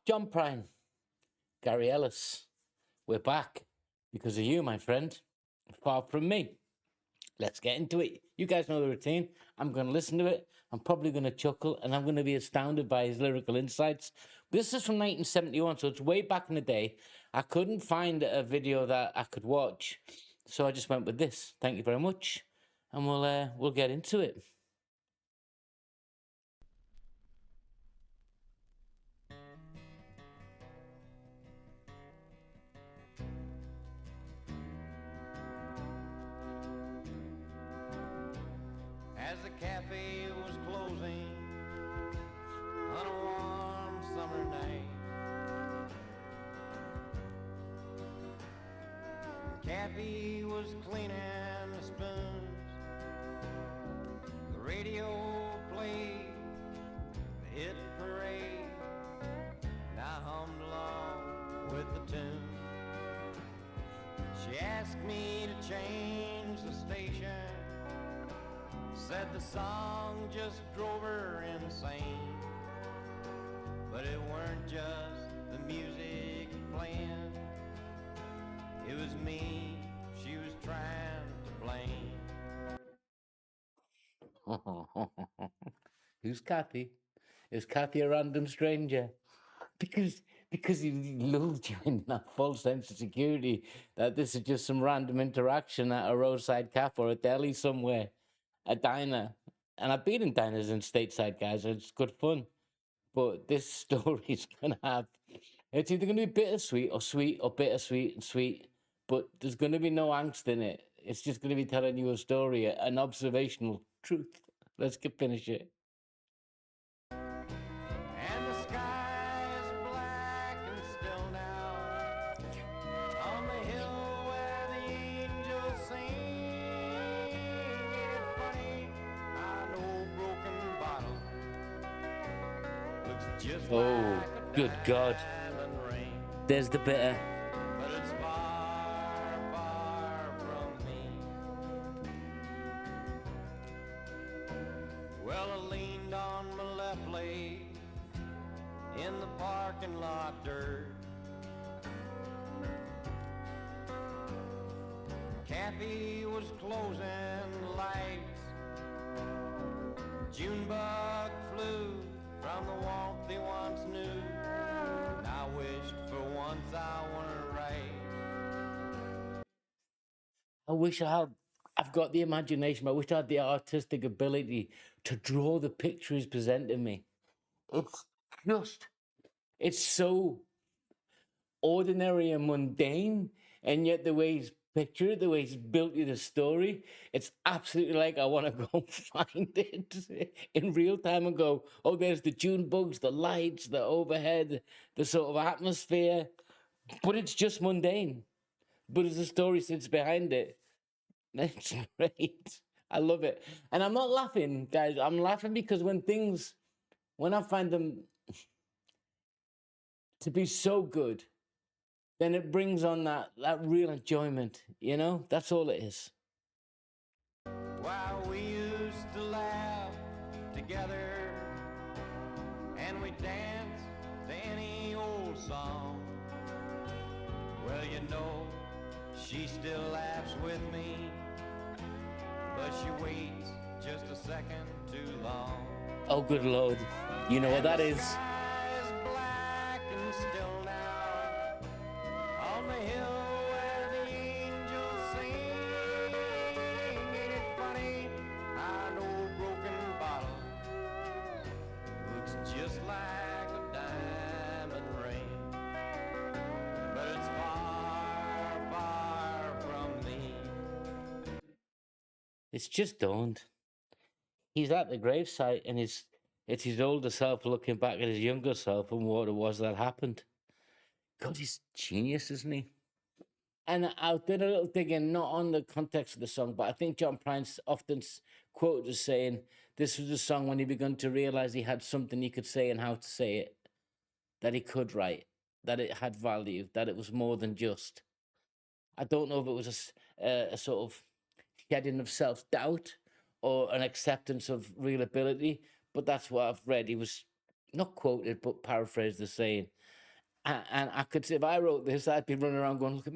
John Prine, Gary Ellis, we're back because of you, my friend. Far from me. Let's get into it. You guys know the routine. I'm going to listen to it. I'm probably going to chuckle and I'm going to be astounded by his lyrical insights. This is from 1971, so it's way back in the day. I couldn't find a video that I could watch, so I just went with this. Thank you very much, and we'll get into it. As the cafe was closing on a warm summer night, Kathy was cleaning the spoons. The radio played the hit parade, and I hummed along with the tune. She asked me to change the station, said the song just drove her insane. But it weren't just the music playing, it was me she was trying to blame. Who's Kathy? Is Kathy a random stranger? Because he lulled you in that false sense of security that this is just some random interaction at a roadside cafe or a deli somewhere, a diner. And I've been in diners in stateside, guys. It's good fun. But this story's gonna have, it's either gonna be bittersweet or sweet or bittersweet and sweet. But there's gonna be no angst in it. It's just gonna be telling you a story, an observational truth. Let's get finish it. And the sky is black and still now, on the hill where the angels sing. It's funny, I know broken bottle looks just Oh, like a good God. diamond ring, There's the bitter. but it's far, far from me. Well, I leaned on my left leg in the parking lot dirt. Kathy was closing the lights. June bug flew from the warmth they once knew, and I wished for once I weren't right. I wish I had. I've got the imagination. I wish I had the artistic ability to draw the picture he's presenting me. It's just, it's so ordinary and mundane, and yet the way he's pictured it, the way he's built you the story, it's absolutely like I want to go find it in real time and go, oh, there's the June bugs, the lights, the overhead, the sort of atmosphere, but it's just mundane. But as the story sits behind it, it's great. I love it. And I'm not laughing, guys. I'm laughing because when I find them to be so good, then it brings on that real enjoyment, you know? That's all it is. While we used to laugh together, and we danced to any old song. Well, you know, she still laughs with me, but she waits just a second too long. Oh, good Lord. You know what that is. The sky is black and still now, on the hill where the angels sing. Ain't it funny? I know a broken bottle looks just like a diamond ring, but it's far, far from me. It's just dawned. He's at the gravesite and it's his older self looking back at his younger self and what it was that happened. God, he's genius, isn't he? And I did a little digging, not on the context of the song, but I think John Prine's often quoted as saying this was a song when he began to realize he had something he could say and how to say it, that he could write, that it had value, that it was more than just. I don't know if it was a sort of shedding of self doubt or an acceptance of real ability, but that's what I've read. not quoted, but paraphrased the saying. And I could say, if I wrote this, I'd be running around going, look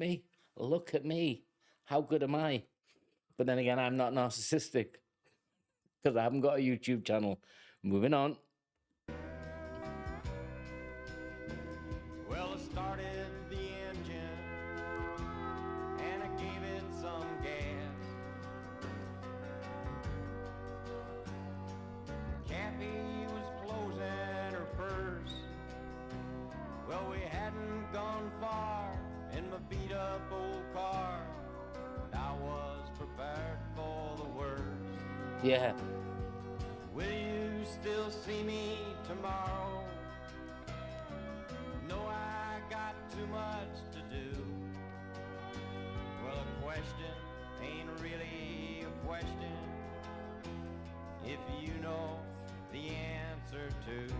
at me, how good am I? But then again, I'm not narcissistic because I haven't got a YouTube channel. Moving on. Well, I started the engine and I gave it some gas. Kathy was closing her purse. Well, we hadn't gone far in my beat up old car. I was prepared for the worst. Yeah. Will you still see me tomorrow? No, I got too much to do. Well, a question ain't really a question if you know the answer to.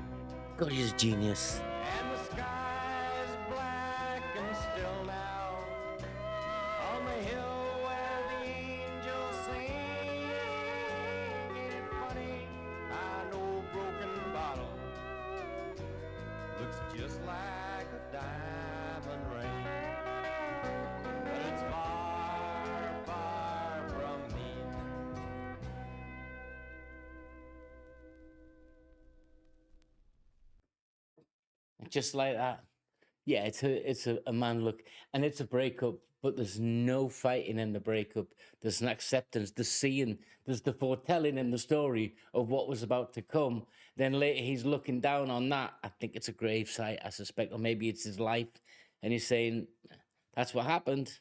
God, he's a genius. And the sky is black and still now on the hill where the angels sing. Ain't it funny? I know a broken bottle looks just like a diamond ring, but it's far, far from me. Just like that. Yeah, it's a man look, and it's a breakup, but there's no fighting in the breakup. There's an acceptance, there's seeing, there's the foretelling in the story of what was about to come. Then later he's looking down on that. I think it's a gravesite, I suspect, or maybe it's his life, and he's saying, "That's what happened."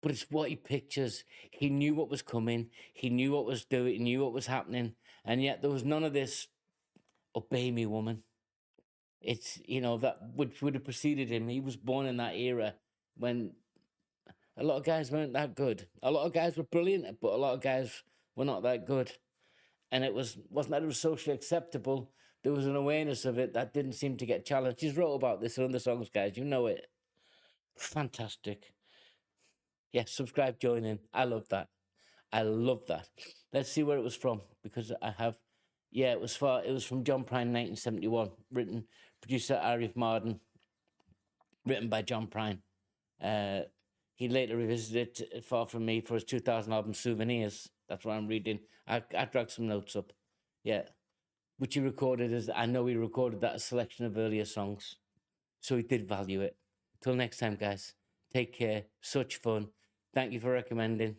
But it's what he pictures. He knew what was coming. He knew what was doing. He knew what was happening, and yet there was none of this. Obey me, woman. It's that which would have preceded him. He was born in that era when a lot of guys weren't that good. A lot of guys were brilliant, but a lot of guys were not that good. And wasn't that it was socially acceptable. There was an awareness of it that didn't seem to get challenged. He's wrote about this in other songs, guys. You know it. Fantastic. Yeah, subscribe, join in. I love that. I love that. Let's see where it was from because I have. Yeah, it was from John Prine, 1971. Written, producer Arif Mardin. Written by John Prine. He later revisited Far From Me for his 2000 album Souvenirs. That's what I'm reading. I dragged some notes up. Yeah. Which he recorded as, I know he recorded that as a selection of earlier songs. So he did value it. Till next time, guys. Take care. Such fun. Thank you for recommending.